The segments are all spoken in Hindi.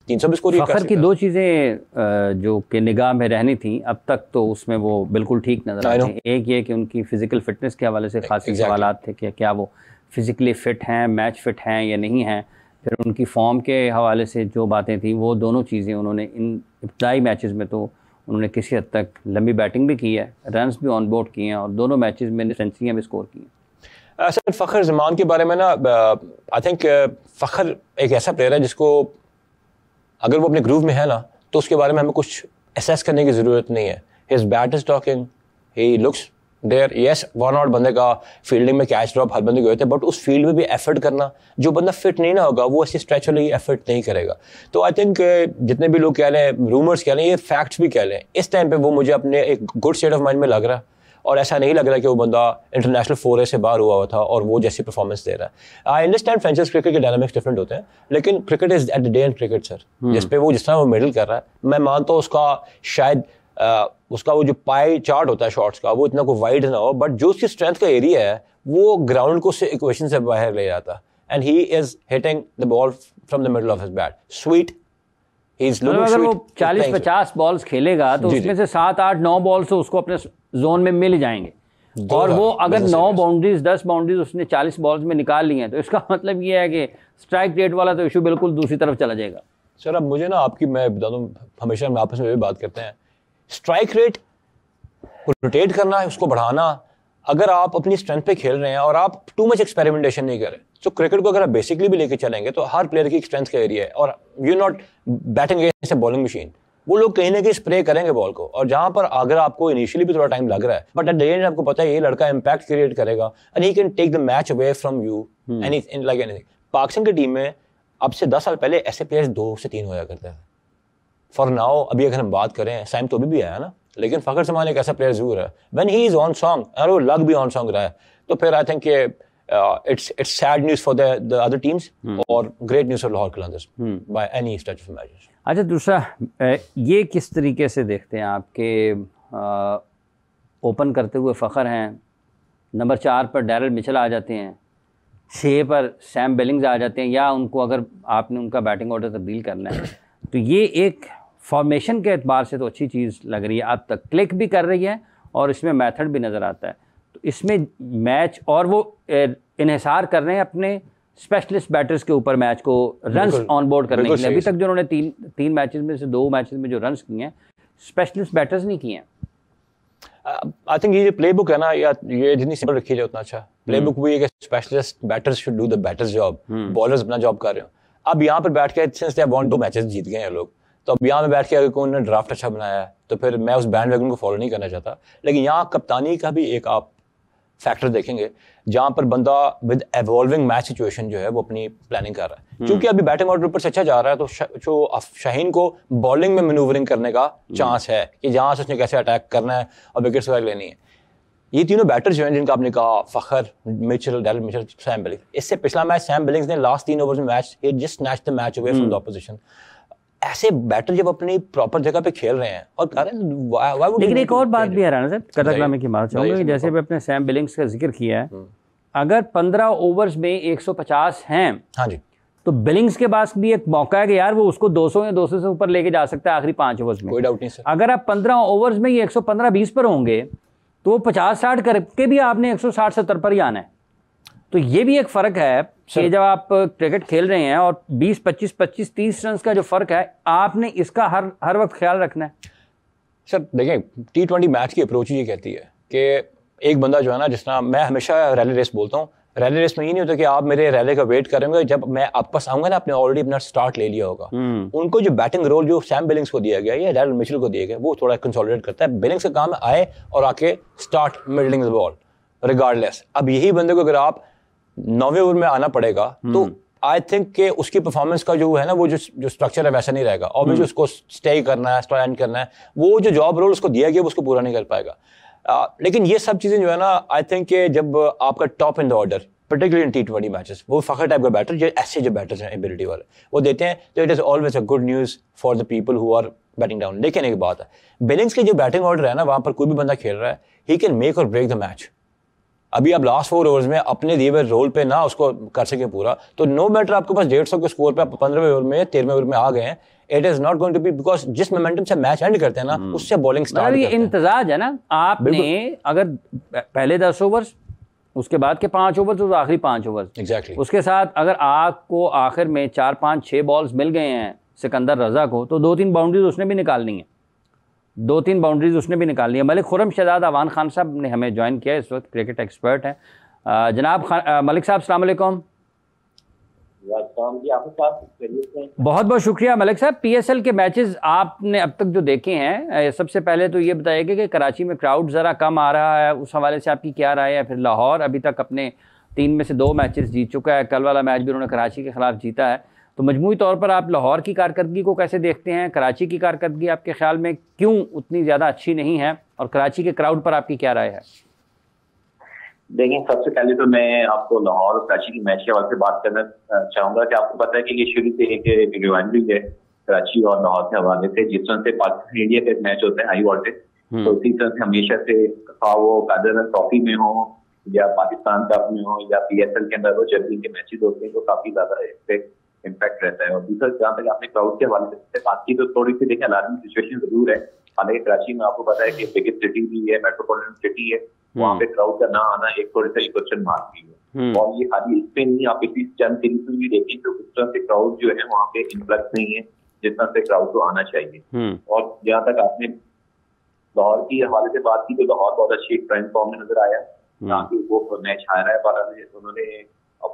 300 भी स्कोर कर सकता है। फखर की दो चीज़ें जो कि निगाह में रहनी थी अब तक तो उसमें वो बिल्कुल ठीक नजर आती हैं। एक ये कि उनकी फ़िज़िकल फ़िटनेस के हवाले से खासी सवालात थे कि क्या वो फ़िज़िकली फ़िट हैं, मैच फ़िट हैं या नहीं हैं। फिर उनकी फॉर्म के हवाले से जो बातें थी वो दोनों चीज़ें उन्होंने इन इब्तदाई मैचेस में तो उन्होंने किसी हद तक लंबी बैटिंग भी की है, रन्स भी ऑन बोर्ड किए हैं और दोनों मैचेस में सेंचुरियाँ भी स्कोर की हैं। सर फ़खर ज़मान के बारे में ना आई थिंक फ़खर एक ऐसा प्लेयर है जिसको अगर वो अपने ग्रूव में है ना तो उसके बारे में हमें कुछ असेस करने की ज़रूरत नहीं है। His bat is talking, he looks there. Yes, one out बंदे का फील्डिंग में कैच ड्रॉप हर बंदे को होते हैं, बट उस फील्ड में भी एफर्ट करना, जो बंदा फिट नहीं ना होगा वो ऐसी स्ट्रेच वाली एफर्ट नहीं करेगा। तो आई थिंक जितने भी लोग कह रहे हैं, रूमर्स कह रहे हैं, ये फैक्ट्स भी कह रहे हैं, इस टाइम पे वो मुझे अपने एक गुड स्टेट ऑफ माइंड में लग रहा है और ऐसा नहीं लग रहा कि वो बंदा इंटरनेशनल फोरे से बाहर हुआ था और वो जैसी परफॉर्मेंस दे रहा है। आई अंडरस्टैंड फ्रेंचाइज क्रिकेट के डायनामिक्स डिफरेंट होते हैं, लेकिन cricket is at the day and cricket sir, जिस पे वो जिस तरह वो मिडल कर रहा है, मैं मानता हूँ उसका शायद उसका वो जो पाई चार्ट होता है शॉट्स का वो इतना कोई वाइड ना हो, बट जो उसकी स्ट्रेंथ का एरिया है वो ग्राउंड को से इक्वेशन से बाहर ले जाता है। And he is hitting the ball from the middle of his bat sweet. अगर वो 40-50 बॉल्स खेलेगा तो उसमें से 7-8-9 बॉल्स तो उसको अपने जोन में मिल जाएंगे, और वो अगर 9 बाउंड्रीज 10 बाउंड्रीज उसने 40 बॉल्स में निकाल ली हैं तो इसका मतलब ये है कि स्ट्राइक रेट वाला तो इशू बिल्कुल दूसरी तरफ चला जाएगा। सर अब मुझे ना आपकी, मैं बता दूं, हमेशा हम आपस में भी बात करते हैं, स्ट्राइक रेट को रोटेट करना है, उसको बढ़ाना। अगर आप अपनी स्ट्रेंथ पे खेल रहे हैं और आप टू मच एक्सपेरिमेंटेशन नहीं करें, तो क्रिकेट को अगर आप बेसिकली भी लेके चलेंगे तो हर प्लेयर की स्ट्रेंथ का एरिया है, और you not batting against A bowling machine. वो लोग कहीं ना कहीं स्प्रे करेंगे बॉल को, और जहां पर अगर आपको इनिशियली भी थोड़ा टाइम लग रहा है, बट एट द एंड आपको पता है ये लड़का इंपैक्ट क्रिएट करेगा and he can take the match away from you any like anything. Pakistan की टीम में अब से 10 साल पहले ऐसे प्लेयर्स 2 से 3 होया करते थे। फॉर नाउ अभी अगर हम बात करें, साइम तो भी आया ना, लेकिन फ़खर ज़मान एक ऐसा प्लेयर जरूर है when he is on song, और वो लग भी ऑन सॉन्ग रहा है, तो फिर I think it's sad news for the other teams और great news for Lahore Qalandars by any stretch of imagination. अच्छा, दूसरा ये किस तरीके से देखते हैं आपके ओपन करते हुए फ़खर हैं, नंबर 4 पर डैरल मिचेल आ जाते हैं, 6 पर सैम बिलिंग्स आ जाते हैं, या उनको अगर आपने उनका बैटिंग ऑर्डर तब्दील करना है तो ये एक फॉर्मेशन के एतबार से तो अच्छी चीज़ लग रही है, अब तक क्लिक भी कर रही है और इसमें मेथड भी नज़र आता है। तो इसमें मैच और वो इन्हिसार कर रहे हैं अपने स्पेशलिस्ट बैटर्स के ऊपर मैच को रन्स ऑन बोर्ड करने के लिए। अभी तक जो उन्होंने तीन मैचेस में से 2 मैचेस में जो रन्स किए हैं स्पेशलिस्ट बैटर्स नहीं किए हैं। आई थिंक ये प्ले बुक है ना, या ये जितनी सिंपल रखी जाए उतना अच्छा। प्ले बुक भी है कि specialist batters should do the batters job, bowlers अपना जॉब कर रहे हो। अब यहाँ पर बैठ के since they have won 2 matches जीत गए हैं लोग, तो अब यहाँ पे बैठ के अगर कोई उन्होंने ड्राफ्ट अच्छा बनाया है तो फिर मैं उस बैंड वैगन को फॉलो नहीं करना चाहता। लेकिन यहाँ कप्तानी का भी एक आप फैक्टर देखेंगे जहाँ पर बंदा विद एवॉल्विंग मैच सिचुएशन जो है वो अपनी प्लानिंग कर रहा है। क्योंकि अभी बैटिंग ऑर्डर ऊपर से अच्छा जा रहा है, तो जो शाहीन को बॉलिंग में मैनूवरिंग करने का चांस है कि जहाँ से उसने कैसे अटैक करना है और विकेट्स वगैरह लेनी है। ये तीनों बैटर्स जो हैं जिनका आपने कहा, Fakhar, Mitchell, Daryl Mitchell, Sam Billings, इससे पिछला मैच सैम बिलिंग्स ने लास्ट 3 ओवर्स में match he just snatched the match away from the opposition. ऐसे बैटर जब अपनी प्रॉपर जगह पे खेल रहे हैं और लेकिन एक और बात भी है राना साहब, कदरनामे की बात चाहूँगा, जैसे भी अपने सैम बिलिंग्स का जिक्र किया है, अगर 15 ओवर्स में 150 हैं, हाँ जी, तो बिलिंग्स के पास भी एक मौका है कि यार वो उसको 200 या 200 से ऊपर लेके जा सकता है आखिरी 5 ओवर्स में। कोई डाउट नहीं सर। अगर आप 15 ओवर्स में ये 115-20 पर होंगे तो वो 50-60 करके भी आपने 160-70 पर ही आना है। तो ये भी एक फ़र्क है कि जब आप क्रिकेट खेल रहे हैं और 20-25, 25-30 रन का जो फ़र्क है, आपने इसका हर वक्त ख्याल रखना है। सर देखें, T20 मैच की अप्रोच ये कहती है कि एक बंदा जो है ना, जिस तरह मैं हमेशा रैली रेस बोलता हूँ, रैली रेस में ये नहीं होता कि आप मेरे रैली का वेट करेंगे, जब मैं आप पास आऊँगा ना आपने ऑलरेडी अपना स्टार्ट ले लिया होगा। उनको जो बैटिंग रोल जो सैम बिलिंग्स को दिया गया या डैरल मिचेल को दिया गया, वो थोड़ा कंसोलिडेट करता है। बिलिंग्स का काम है आए और आके start middling the ball regardless. अब यही बंदे को अगर आप 9वें ओवर में आना पड़ेगा तो आई थिंक कि उसकी परफॉर्मेंस का जो है ना, वो जो स्ट्रक्चर है वैसा नहीं रहेगा, और भी जो उसको स्टे करना है, स्टैंड करना है, वो जो जॉब रोल उसको दिया गया वो उसको पूरा नहीं कर पाएगा। लेकिन ये सब चीज़ें जो है ना, आई थिंक कि जब आपका top in the order particularly in T20 matches, वो फ़खर टाइप का बैटर, जो ऐसे जो बैटर्स हैं एबिलिटी वाले वो देते हैं, तो it is always a good news for the people who are batting down. लेकिन एक बात है, बिलिंग्स के जो बैटिंग ऑर्डर है ना, वहाँ पर कोई भी बंदा खेल रहा है, ही कैन मेक और ब्रेक द मैच। अभी आप लास्ट 4 ओवर्स में अपने दिए हुए रोल पे ना उसको कर सके पूरा, तो नो मैटर आपके पास 150 के स्कोर पे आप 15वें ओवर में 13वें ओवर में आ गए हैं, it is not going to be, because जिस मोमेंटम से मैच एंड करते हैं ना उससे बॉलिंग स्टार्ट मतलब ये करते हैं। इंतजाज है ना, आपने अगर पहले 10 ओवर, उसके बाद के 5 ओवर, तो आखिरी 5 ओवर, एग्जैक्टली उसके साथ अगर आपको आखिर में 4, 5, 6 बॉल्स मिल गए हैं सिकंदर रजा को, तो 2-3 बाउंड्रीज उसने भी निकालनी है, 2-3 बाउंड्रीज उसने भी निकालनी है। मलिक खुर्रम शहजाद अवान खान साहब ने हमें ज्वाइन किया, इस वक्त क्रिकेट एक्सपर्ट हैं। जनाब मलिक साहब, अस्सलाम वालेकुम। बहुत बहुत शुक्रिया मलिक साहब। पीएसएल के मैचेस आपने अब तक जो देखे हैं, सबसे पहले तो ये बताइएगा कि कराची में क्राउड ज़रा कम आ रहा है, उस हवाले से आपकी क्या राय है? फिर लाहौर अभी तक अपने 3 में से 2 मैचेस जीत चुका है, कल वाला मैच भी उन्होंने कराची के ख़िलाफ़ जीता है। तो मजमूई तौर पर आप लाहौर की कारकर्दगी को कैसे देखते हैं? कराची की कारकर्दगी आपके ख्याल में क्यों उतनी ज़्यादा अच्छी नहीं है, और कराची के क्राउड पर आपकी क्या राय है? देखिए, सबसे पहले तो मैं आपको लाहौर और कराची की मैच के हवाले से बात करना चाहूंगा कि आपको पता है कि ये शुरू से एक रिवाइवल है कराची और लाहौर के हवाले से। जिस तरह से पाकिस्तान इंडिया का मैच होता है हाई वोल्टेज, तो इसी तरह से हमेशा से वो कादर ट्रॉफी में हो या पाकिस्तान कप में हो या पीएसएल के अंदर हो, जब इनके मैचेज होते हैं तो काफी ज्यादा इस पे इम्पैक्ट रहता है। और दूसरा, जहाँ तक आपने क्राउड के हवाले से बात की, तो थोड़ी सी देखिए अलार्मिंग सिचुएशन जरूर है। हालांकि कराची में आपको पता है कि बिगेस्ट सिटी भी है, मेट्रोपॉलिटन सिटी है, वहाँ पे क्राउड का ना आना एक थोड़ी सा क्वेश्चन मार्क भी है। और ये खाली इस पे नहीं, आप इसी चंद सीरीज में भी देखें तो इस तरह से क्राउड जो है वहाँ पे इन्फ्लक्स नहीं है जितना से क्राउड को आना चाहिए। और जहाँ तक आपने लाहौर की हवाले से बात की, तो लाहौर बहुत अच्छी ट्रेंड फॉर्म में नजर आया, जहाँ की वो मैच हारा है बारह में, उन्होंने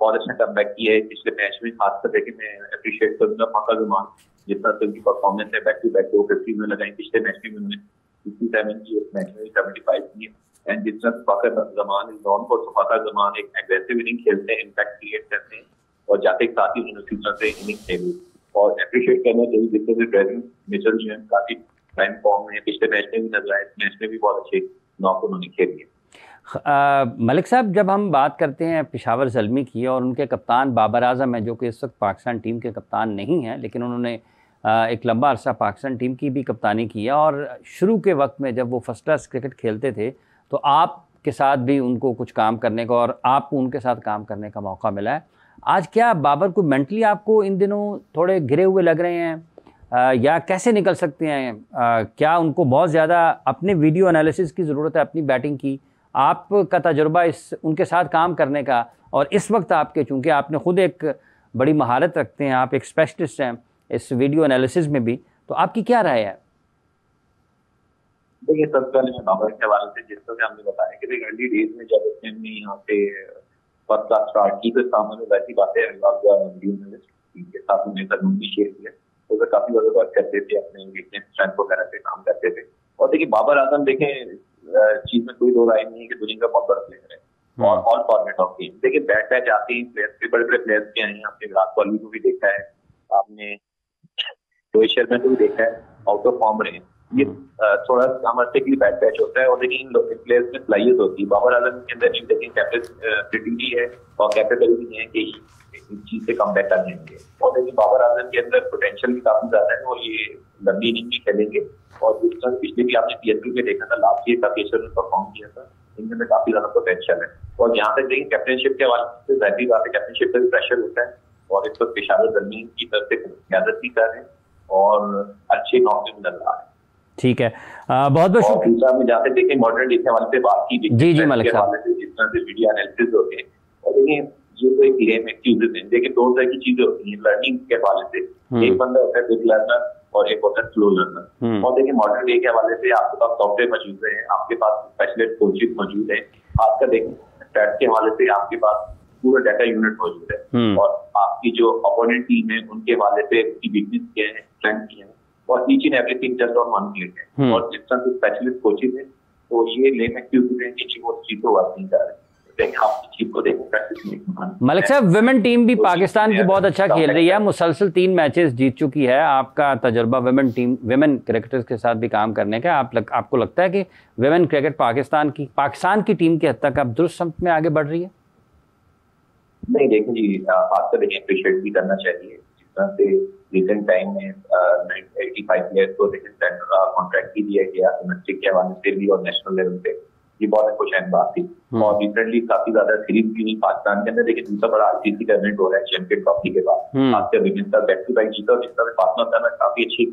बहुत अच्छा कम बैक किया है पिछले मैच में। खासकर देखिए, मैं अप्रिशिएट करूंगा फाका जुमान, जितना से उनकी परफॉर्मेंस है, बैक टू बैक 250 में लगाई, पिछले मैच में उन्होंने 67 की, इस मैच में 75 की। एंड जिस तरह फाका जुमान इज नॉन फॉर, फाका जुमान एक एग्रेसिव इनिंग खेलते हैं, इम्पैक्ट क्रिएट करते हैं, और जाते के साथ ही उन्होंने उसी तरह से इनिंग खेली। और अप्रिशिएट करना चाहिए जिस तरह से ड्रेविड मिचेल जो है काफी टाइम फॉर्म में, पिछले मैच में भी नजर आए, इस मैच में भी बहुत अच्छे नॉक उन्होंने खेली है। मलिक साहब, जब हम बात करते हैं पेशावर ज़ल्मी की और उनके कप्तान बाबर आज़म है, जो कि इस वक्त पाकिस्तान टीम के कप्तान नहीं हैं, लेकिन उन्होंने एक लंबा अरसा पाकिस्तान टीम की भी कप्तानी की है, और शुरू के वक्त में जब वो फर्स्ट क्लास क्रिकेट खेलते थे तो आपके साथ भी उनको कुछ काम करने का और आपको उनके साथ काम करने का मौका मिला है। आज क्या बाबर को मेंटली आपको इन दिनों थोड़े घिरे हुए लग रहे हैं, या कैसे निकल सकते हैं? क्या उनको बहुत ज़्यादा अपने वीडियो एनालिसिस की ज़रूरत है अपनी बैटिंग की? आपका तजुर्बा इस उनके साथ काम करने का, और इस वक्त आपके, चूँकि आपने खुद एक बड़ी महारत रखते हैं, आप एक स्पेशलिस्ट हैं इस वीडियो एनालिसिस में भी, तो आपकी क्या राय है? देखिए, सबसे पहले मैं बाबर के हवाले से, जिस तरह हमने बताया कि अर्ली डेज में जब उसने यहाँ पे फर्स्ट क्लास स्टार्ट की, तो सामने वैसी बातें के साथ उन्हें जरूर भी शेयर किया, तो वे काफी ज्यादा वर्क करते थे, अपने वीकनेस स्ट्रेंथ वगैरह पे काम करते थे। और देखिए, बाबर आजम देखें, चीज में कोई दो राय नहीं है कि दुनिया का बहुत बड़ा प्लेयर है और ऑल फॉर्मेट ऑफ गेम। देखिए, बैट बैच आते हैं प्लेयर्स के, बड़े बड़े प्लेयर्स के आए हैं, आपने विराट कोहली को भी देखा है, आपने रोहित शर्मा को भी देखा है, आउट ऑफ फॉर्म रहे। ये थोड़ा सामर्थ्य बैट बैच होता है, और लेकिन इन प्लेयर्स में सलाहियत होती है। बाबर आजम के अंदर लेकिन कैपेसिटी भी है और कैपेबिलिटी भी है कि इस चीज से कम बैक कर लेंगे। और देखिए, बाबर आजम के अंदर पोटेंशियल भी काफी ज्यादा है, और ये लंबी इनिंग भी खेलेंगे। और जिस तरह पिछले भी आपने पीएसएल में देखा था, लास्ट ईयर काफी अच्छा परफॉर्म किया था, इनमें काफी ज्यादा पोटेंशियल है। और यहाँ तक देखिए, कैप्टनशिप के हवाले से जाहिर बात है, कैप्टनशिप पर प्रेशर होता है, और इस वक्त पेशावर ज़ल्मी की तरफ से क्यादत भी कर रहे हैं और अच्छे नौकरी में नजर आ रहे हैं। ठीक है, बहुत बहुत शुक्रिया। दूसरा में जाते देखें मॉडर्न डे के हवाले से बात की, जी मलिक साहब, जिस तरह से वीडियो एनालिसिस होते हैं, और देखिए ये तो एक गेम एक्टिविटीज है। देखिए, दो तरह की चीजें होती हैं लर्निंग के हवाले से, एक बंदा होता है बिग लर्नर और एक होता है स्लो लर्नर। और देखिए, मॉडर्न डे के हवाले से आपके पास सॉफ्टवेयर मौजूद है, आपके पास स्पेशलिस्ट कोचेस मौजूद है, खासकर देखें स्टैट्स के हवाले से आपके पास पूरा डाटा यूनिट मौजूद है, और आपकी जो अपोनेंट टीम है उनके हवाले से उसकी वीकनेस क्या है, स्ट्रेंथ क्या है, और each and everything just on one plate है। और जिस तरह से स्पेशलिस्ट कोचेस है, तो ये लेम एक्टिविटीज है कि वो चीज को वर्क नहीं कर रहे। मलिक साहब, विमेन टीम भी पाकिस्तान की बहुत अच्छा खेल रही है, मुसलसल 3 मैचेस जीत चुकी है। आपका तजुर्बा विमेन क्रिकेटर्स के साथ भी काम करने का, आपको लगता है कि विमेन क्रिकेट पाकिस्तान की टीम की हद तक अब दुरुस्त समत में आगे बढ़ रही है? नहीं, देखिए जी, बात तो देखिए अप्रिशिएट भी करना चाहिए। जिस तरह से रिसेंट टाइम में 85 प्लेयर्स को कॉन्ट्रैक्ट भी दिया गया डोमेस्टिक के हवाले से भी और नेशनल लेवल पे, ये बहुत खुशहाल बात थी। और रिसेंटली काफी ज्यादा सीरीज भी हुई पाकिस्तान के अंदर, लेकिन दूसरा बड़ा आईसीसी का इवेंट हो रहा है चैंपियन ट्रॉफी के बाद। आजकल विजेता बैक टू बैक जीता और जिसका पार्टनर था, काफी अच्छी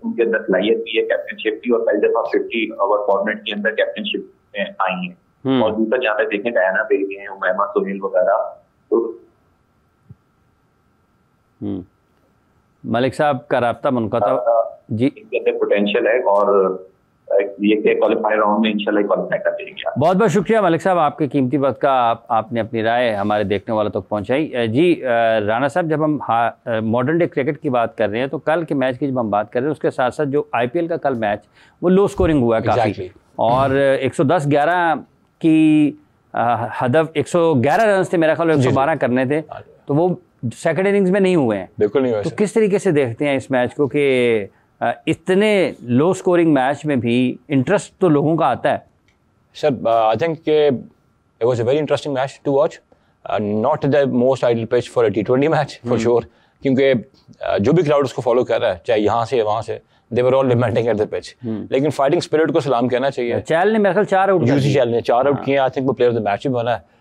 उनके अंदर सलाहियत भी है कैप्टनशिप की, और पहली दफा 50 ओवर फॉर्मेट के अंदर कैप्टनशिप में आई है। और दूसरा जहाँ पे देखें डायना बेरी है, उमैमा सुनील वगैरह, तो मलिक साहब का राब्ता मुनक़ता जी, इनके अंदर पोटेंशियल है और ये क्वालिफायर राउंड में इंशाल्लाह क्वालिफाई कर देंगे। बहुत बहुत शुक्रिया मलिक साहब, आपके कीमती वक्त का आपने अपनी राय हमारे देखने वालों तक पहुंचाई। जी राना साहब, जब हम मॉडर्न डे क्रिकेट की बात कर रहे हैं तो कल के मैच की जब हम बात कर रहे हैं उसके साथ साथ जो IPL का कल मैच वो लो स्कोरिंग हुआ है काफ़ी, और 110-11 की हदफ 111 रन थे मेरा ख्याल, 112 करने थे, तो वो सेकंड इनिंग्स में नहीं हुए हैं। बिल्कुल नहीं हुए। तो किस तरीके से देखते हैं इस मैच को कि इतने लो स्कोरिंग मैच में भी इंटरेस्ट तो लोगों का आता है? Sir I think it was a very interesting match to watch, not the most ideal pitch for a T20 match for sure, क्योंकि जो भी क्राउड उसको फॉलो कर रहा है, चाहे यहाँ से वहाँ से, they were all demanding at the pitch. लेकिन फाइटिंग स्पिरिट को सलाम कहना चाहिए। चहल ने मेरे ख्याल 4 आउट चहल ने 4 आउट किए, आई थिंक वो प्लेयर ऑफ द मैच भी बना है।